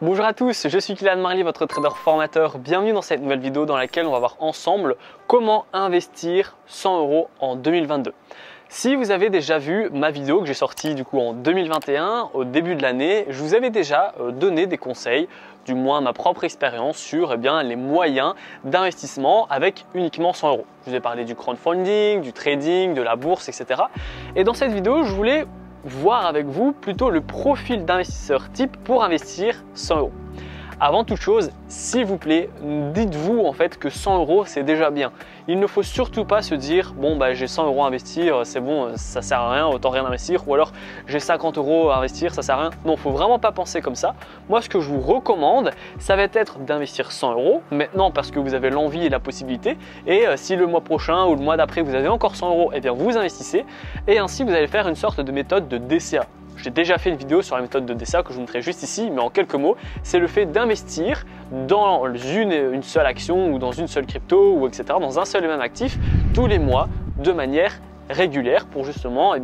Bonjour à tous, je suis Kylian Marly, votre trader formateur. Bienvenue dans cette nouvelle vidéo dans laquelle on va voir ensemble comment investir 100 € en 2022. Si vous avez déjà vu ma vidéo que j'ai sortie en 2021, au début de l'année, je vous avais déjà donné des conseils, du moins ma propre expérience sur les moyens d'investissement avec uniquement 100 €. Je vous ai parlé du crowdfunding, du trading, de la bourse, etc. Et dans cette vidéo, je voulais voir avec vous plutôt le profil d'investisseur type pour investir 100 €. Avant toute chose, s'il vous plaît, dites-vous en fait que 100 € c'est déjà bien. Il ne faut surtout pas se dire bon j'ai 100 € à investir, c'est bon, ça sert à rien, autant rien investir, ou alors j'ai 50 € à investir, ça sert à rien. Non, il ne faut vraiment pas penser comme ça. Moi, ce que je vous recommande, ça va être d'investir 100 € maintenant parce que vous avez l'envie et la possibilité. Et si le mois prochain ou le mois d'après vous avez encore 100 €, eh bien vous investissez et ainsi vous allez faire une sorte de méthode de DCA. J'ai déjà fait une vidéo sur la méthode de DCA que je vous montrerai juste ici, mais en quelques mots, c'est le fait d'investir dans une seule action ou dans une seule crypto ou etc., dans un seul et même actif tous les mois de manière régulière pour justement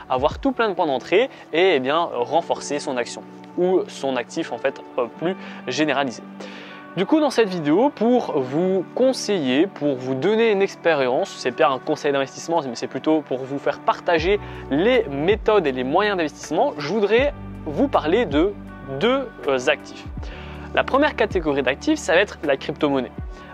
avoir tout plein de points d'entrée et renforcer son action ou son actif en fait plus généralisé. Du coup, dans cette vidéo, pour vous conseiller, pour vous donner une expérience, c'est pas un conseil d'investissement, mais c'est plutôt pour vous faire partager les méthodes et les moyens d'investissement, je voudrais vous parler de deux actifs. La première catégorie d'actifs, ça va être la crypto-monnaie.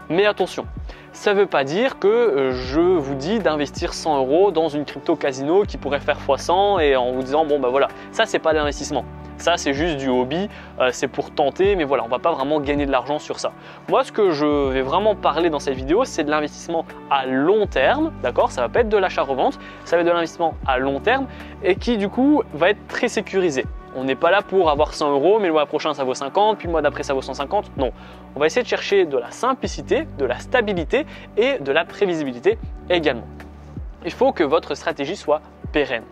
Mais attention, ça ne veut pas dire que je vous dis d'investir 100 € dans une crypto casino qui pourrait faire x100 et en vous disant voilà, ça c'est pas l'investissement. Ça, c'est juste du hobby, c'est pour tenter, mais voilà, on ne va pas vraiment gagner de l'argent sur ça. Moi, ce que je vais vraiment parler dans cette vidéo, c'est de l'investissement à long terme, d'accord? Ça ne va pas être de l'achat-revente, ça va être de l'investissement à long terme et qui, du coup, va être très sécurisé. On n'est pas là pour avoir 100 €, mais le mois prochain, ça vaut 50, puis le mois d'après, ça vaut 150. Non, on va essayer de chercher de la simplicité, de la stabilité et de la prévisibilité également. Il faut que votre stratégie soit pérenne.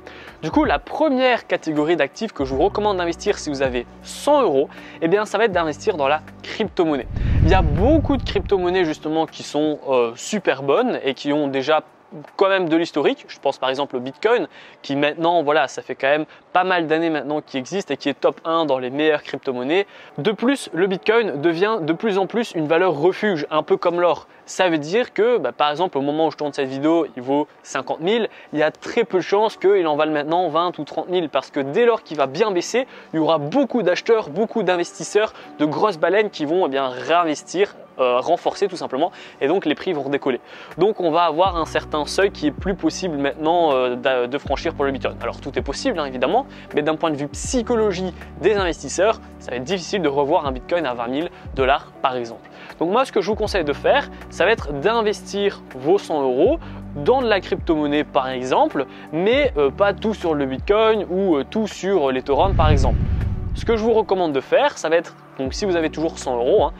Du coup, la première catégorie d'actifs que je vous recommande d'investir si vous avez 100 €, ça va être d'investir dans la crypto-monnaie. Il y a beaucoup de crypto-monnaies justement qui sont super bonnes et qui ont déjà quand même de l'historique. Je pense par exemple au Bitcoin qui maintenant, ça fait quand même pas mal d'années maintenant qui existe et qui est top 1 dans les meilleures crypto-monnaies. De plus, le Bitcoin devient de plus en plus une valeur refuge, un peu comme l'or. Ça veut dire que, par exemple, au moment où je tourne cette vidéo, il vaut 50 000. Il y a très peu de chances qu'il en vaille maintenant 20 ou 30 000 parce que dès lors qu'il va bien baisser, il y aura beaucoup d'acheteurs, beaucoup d'investisseurs, de grosses baleines qui vont réinvestir, renforcer tout simplement et donc les prix vont redécoller. Donc on va avoir un certain seuil qui est plus possible maintenant de franchir pour le Bitcoin. Alors tout est possible évidemment, mais d'un point de vue psychologie des investisseurs, ça va être difficile de revoir un Bitcoin à 20 000 $ par exemple. Donc moi ce que je vous conseille de faire, ça va être d'investir vos 100 € dans de la crypto-monnaie par exemple, mais pas tout sur le Bitcoin ou tout sur l'Ethereum par exemple. Ce que je vous recommande de faire, ça va être, donc si vous avez toujours 100 €,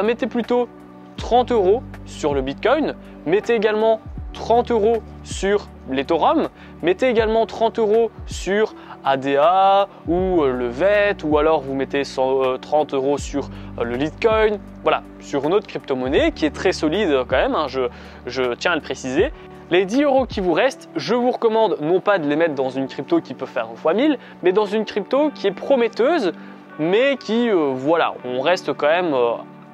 mettez plutôt 30 € sur le Bitcoin, mettez également 30 € sur l'Ethereum, mettez également 30 € sur ADA ou le VET, ou alors vous mettez 30 € sur le Litecoin, voilà, sur une autre crypto-monnaie qui est très solide quand même, je tiens à le préciser. Les 10 € qui vous restent, je vous recommande non pas de les mettre dans une crypto qui peut faire x 1000, mais dans une crypto qui est prometteuse, mais qui, on reste quand même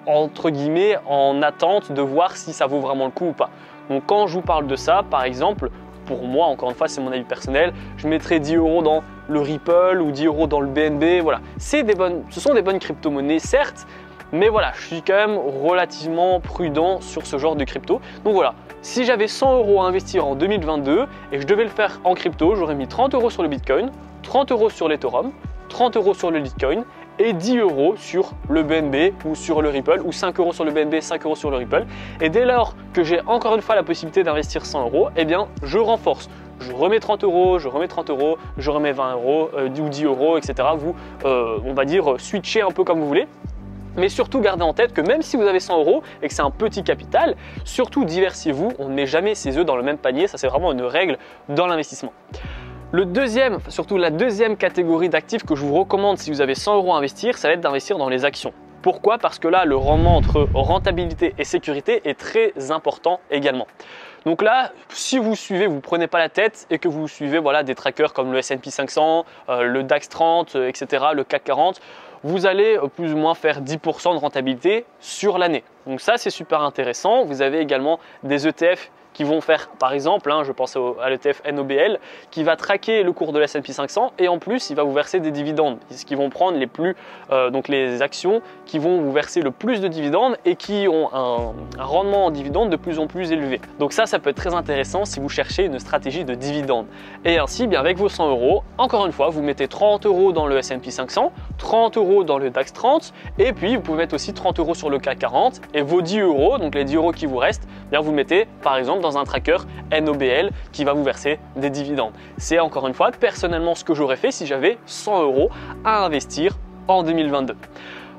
entre guillemets en attente de voir si ça vaut vraiment le coup ou pas. Donc quand je vous parle de ça, par exemple, pour moi, encore une fois, c'est mon avis personnel, je mettrais 10 € dans le Ripple ou 10 € dans le BNB, voilà. Ce sont des bonnes crypto-monnaies, certes, mais voilà, je suis quand même relativement prudent sur ce genre de crypto. Donc voilà, si j'avais 100 € à investir en 2022 et que je devais le faire en crypto, j'aurais mis 30 € sur le Bitcoin, 30 € sur l'Ethereum, 30 € sur le Litecoin et 10 € sur le BNB ou sur le Ripple, ou 5 € sur le BNB, 5 € sur le Ripple. Et dès lors que j'ai encore une fois la possibilité d'investir 100 €, je renforce. Je remets 30 €, je remets 30 €, je remets 20 € ou 10 €, etc. Vous, on va dire, switchez un peu comme vous voulez. Mais surtout, gardez en tête que même si vous avez 100 € et que c'est un petit capital, surtout diversifiez-vous. On ne met jamais ses œufs dans le même panier. Ça, c'est vraiment une règle dans l'investissement. La deuxième catégorie d'actifs que je vous recommande si vous avez 100 € à investir, ça va être d'investir dans les actions. Pourquoi? Parce que là, le rendement entre rentabilité et sécurité est très important également. Donc là, si vous suivez, vous ne prenez pas la tête et que vous suivez des trackers comme le S&P 500, le DAX 30, etc., le CAC 40, vous allez plus ou moins faire 10% de rentabilité sur l'année. Donc ça, c'est super intéressant. Vous avez également des ETF qui vont faire, par exemple, je pense à l'ETF NOBL, qui va traquer le cours de l'S&P 500 et en plus, il va vous verser des dividendes. Ce qui vont prendre donc les actions qui vont vous verser le plus de dividendes et qui ont un rendement en dividendes de plus en plus élevé. Donc ça peut être très intéressant si vous cherchez une stratégie de dividendes. Et ainsi, bien avec vos 100 euros, encore une fois, vous mettez 30 euros dans le S&P 500, 30 euros dans le DAX 30 et puis vous pouvez mettre aussi 30 euros sur le CAC 40 et vos 10 euros, donc les 10 euros qui vous restent, bien vous mettez par exemple dans un tracker NOBL qui va vous verser des dividendes. C'est encore une fois personnellement ce que j'aurais fait si j'avais 100 euros à investir en 2022.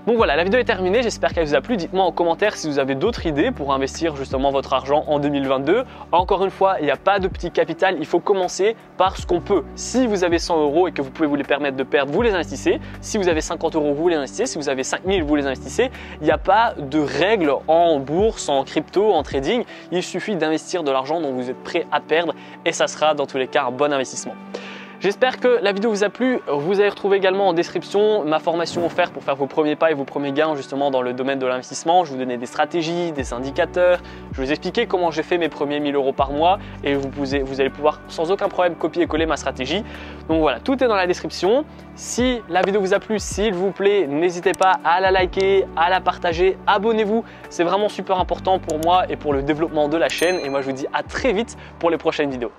Donc voilà, la vidéo est terminée, j'espère qu'elle vous a plu. Dites-moi en commentaire si vous avez d'autres idées pour investir justement votre argent en 2022. Encore une fois, il n'y a pas de petit capital, il faut commencer par ce qu'on peut. Si vous avez 100 euros et que vous pouvez vous les permettre de perdre, vous les investissez. Si vous avez 50 euros, vous les investissez. Si vous avez 5000, vous les investissez. Il n'y a pas de règles en bourse, en crypto, en trading. Il suffit d'investir de l'argent dont vous êtes prêt à perdre et ça sera dans tous les cas un bon investissement. J'espère que la vidéo vous a plu. Vous allez retrouver également en description ma formation offerte pour faire vos premiers pas et vos premiers gains justement dans le domaine de l'investissement. Je vous donnais des stratégies, des indicateurs. Je vous expliquais comment j'ai fait mes premiers 1000 euros par mois et vous allez pouvoir sans aucun problème copier et coller ma stratégie. Donc voilà, tout est dans la description. Si la vidéo vous a plu, s'il vous plaît, n'hésitez pas à la liker, à la partager, abonnez-vous. C'est vraiment super important pour moi et pour le développement de la chaîne. Et moi, je vous dis à très vite pour les prochaines vidéos.